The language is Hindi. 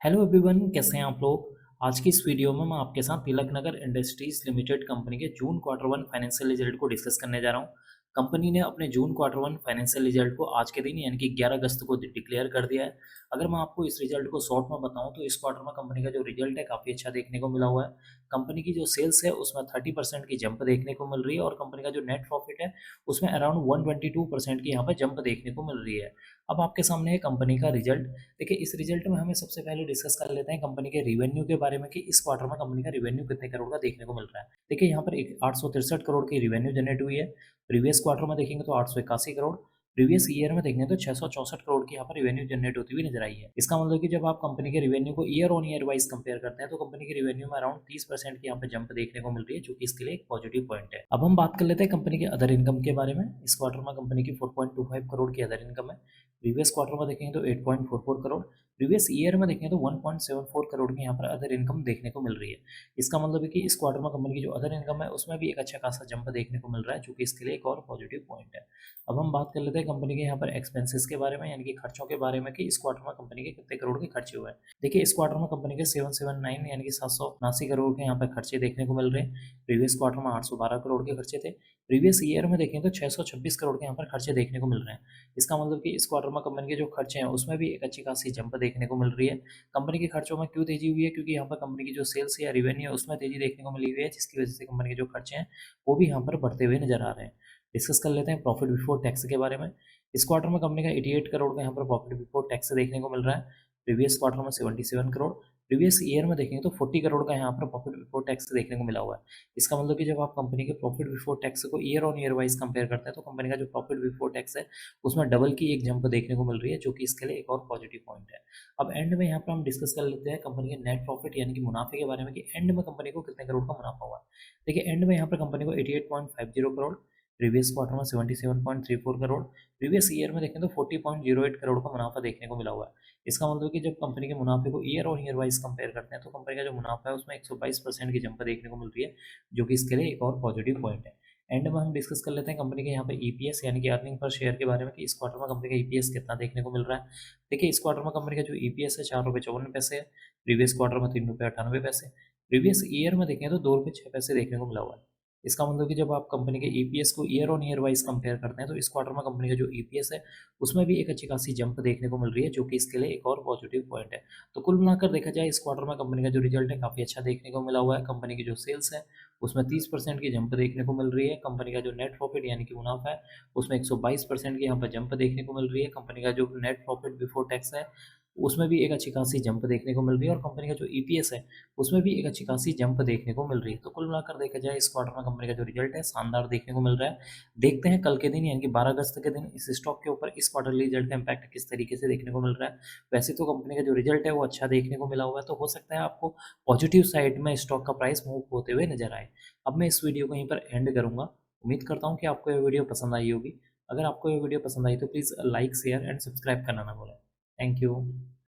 हेलो एवरीवन, कैसे हैं आप लोग। आज की इस वीडियो में मैं आपके साथ Tilak Nagar industries limited company के जून क्वार्टर वन फाइनेंशियल रिजल्ट को डिस्कस करने जा रहा हूं। कंपनी ने अपने जून क्वार्टर वन फाइनेंशियल रिजल्ट को आज के दिन यानी कि 11 अगस्त को डिक्लेयर कर दिया है। अगर मैं आपको इस रिजल्ट को शॉर्ट में बताऊं तो इस क्वार्टर में कंपनी का जो रिजल्ट है काफ़ी अच्छा देखने को मिला हुआ है। कंपनी की जो सेल्स है उसमें 30% की जंप देखने को मिल रही है और कंपनी का जो नेट प्रॉफिट है उसमें अराउंड 122% की यहाँ पर जंप देखने को मिल रही है। अब आपके सामने है कंपनी का रिजल्ट। देखिए, इस रिजल्ट में हमें सबसे पहले डिस्कस कर लेते हैं कंपनी के रिवेन्यू के बारे में कि इस क्वार्टर में कंपनी का रिवेन्यू कितने करोड़ का देखने को मिल रहा है। देखिए, यहाँ पर 863 करोड़ की रिवेन्यू जनरेट हुई है। प्रीवियस क्वार्टर में देखेंगे तो 881 करोड़। प्रीवियस ईयर में देखेंगे तो 664 करोड़ की यहाँ पर रिवेन्यू जनरेट होती हुई नजर आई है। इसका मतलब कि जब आप कंपनी के रिवेन्यू को year on year wise compare करते हैं तो कंपनी के रिवेन्यू में अराउंड 30% की यहाँ पर जंप देखने को मिल रही है, जो कि इसके लिए एक पॉजिटिव पॉइंट है। अब हम बात कर लेते हैं कंपनी के अदर इनकम के बारे में। इस क्वार्टर में कंपनी की 4.25 करोड़ की अदर इनकम है। प्रीवियस क्वार्टर में देखेंगे तो 8.44 करोड़। प्रीवियस ईयर में देखेंगे तो 1.74 करोड़ की यहाँ पर अदर इनकम देखने को मिल रही है। इसका मतलब है कि इस क्वार्टर में कंपनी की जो अदर इनकम है उसमें भी एक अच्छा खासा जंप देखने को मिल रहा है, जो कि इसके लिए एक और पॉजिटिव पॉइंट है। अब हम बात कर लेते हैं कंपनी के यहाँ पर एक्सपेंसेस के बारे में, यानी कि खर्चों के बारे में कि इस क्वार्टर में कंपनी के कितने करोड़ के खर्चे हुए हैं। देखिए, इस क्वार्टर में कंपनी के 779 यानी कि 779 करोड़ के यहाँ पर खर्चे देखने को मिल रहे हैं। प्रीवियस क्वार्टर में 812 करोड़ के खर्चे थे। प्रीवियस ईयर में देखें तो 626 करोड़ के यहाँ पर खर्चे देखने को मिल रहे हैं। इसका मतलब कि इस क्वार्टर में कंपनी के जो खर्चे हैं उसमें भी एक अच्छी खासी जंप देखने को मिल रही है। कंपनी के खर्चों में क्यों तेजी हुई है, क्योंकि यहाँ पर कंपनी की जो सेल्स या रिवेन्यू है उसमें तेजी देखने को मिली हुई है, जिसकी वजह से कंपनी के जो खर्चे हैं वो भी यहाँ पर बढ़ते हुए नजर आ रहे हैं। डिस्कस कर लेते हैं प्रॉफिट बिफोर टैक्स के बारे में। इस क्वार्टर में कंपनी का 88 करोड़ का यहाँ पर प्रॉफिट बिफोर टैक्स देखने को मिल रहा है। प्रीवियस क्वार्टर में 77 करोड़। प्रीवियस ईयर में देखेंगे तो 40 करोड़ का यहाँ पर प्रॉफिट बिफोर टैक्स देखने को मिला हुआ है। इसका मतलब कि जब आप कंपनी के प्रॉफिट बिफोर टैक्स को year on year wise compare करते हैं तो कंपनी का जो प्रॉफिट बिफोर टैक्स है उसमें डबल की एक जंप देखने को मिल रही है, जो कि इसके लिए एक और पॉजिटिव पॉइंट है। अब एंड में यहाँ पर हम डिस्कस कर लेते हैं कंपनी के नेट प्रॉफिट यानी कि मुनाफे के बारे में कि एंड में कंपनी को कितने करोड़ का मुनाफा हुआ। देखिए, एंड में यहाँ पर कंपनी को 88.50 करोड़। प्रीवियस क्वार्टर में 77.34 करोड़। प्रीवियस ईयर में देखें तो 40.08 करोड़ का मुनाफा देखने को मिला हुआ है। इसका मतलब कि जब कंपनी के मुनाफे को year on year wise compare करते हैं तो कंपनी का जो मुनाफा है उसमें 122% की जंप देखने को मिल रही है, जो कि इसके लिए एक और पॉजिटिव पॉइंट है। एंड में हम डिस्कस कर लेते हैं कंपनी के यहाँ पे ईपीएस यानी कि अर्निंग पर शेयर के बारे में कि इस क्वार्टर में कंपनी का ईपीएस कितना देखने को मिल रहा है। देखिए, इस क्वार्टर में कंपनी का जो ईपीएस है 4 रुपये 54 पैसे है। प्रीवियस क्वार्टर में 3 रुपये 98 पैसे। प्रीवियस ईयर में देखें तो 2 रुपये 6 पैसे देखने को मिला हुआ है। इसका मतलब कि जब आप कंपनी के ईपीएस को year on year wise compare करते हैं तो इस क्वार्टर में कंपनी का जो ईपीएस है उसमें भी एक अच्छी खासी जंप देखने को मिल रही है, जो कि इसके लिए एक और पॉजिटिव पॉइंट है। तो कुल मिलाकर देखा जाए इस क्वार्टर में कंपनी का जो रिजल्ट है काफ़ी अच्छा देखने को मिला हुआ है। कंपनी की जो सेल्स है उसमें 30% की जंप देखने को मिल रही है। कंपनी का जो नेट प्रॉफिट यानी कि मुनाफा है उसमें 122% की यहाँ पर जंप देखने को मिल रही है। कंपनी का जो नेट प्रॉफिट बिफोर टैक्स है उसमें भी एक अच्छी खासी जंप देखने को मिल रही है और कंपनी का जो ईपीएस है उसमें भी एक अच्छी खासी जंप देखने को मिल रही है। तो कुल मिलाकर देखा जाए इस क्वार्टर में कंपनी का जो रिजल्ट है शानदार देखने को मिल रहा है। देखते हैं कल के दिन यानी कि 12 अगस्त के दिन इस स्टॉक के ऊपर इस क्वार्टरली रिजल्ट का इम्पैक्ट किस तरीके से देखने को मिल रहा है। वैसे तो कंपनी का जो रिजल्ट है वो अच्छा देखने को मिला हुआ है, तो हो सकता है आपको पॉजिटिव साइड में स्टॉक का प्राइस मूव होते हुए नजर आए। अब मैं इस वीडियो को यहीं पर एंड करूंगा। उम्मीद करता हूँ कि आपको ये वीडियो पसंद आई होगी। अगर आपको ये वीडियो पसंद आई तो please like share and subscribe करना ना भूलें। Thank you.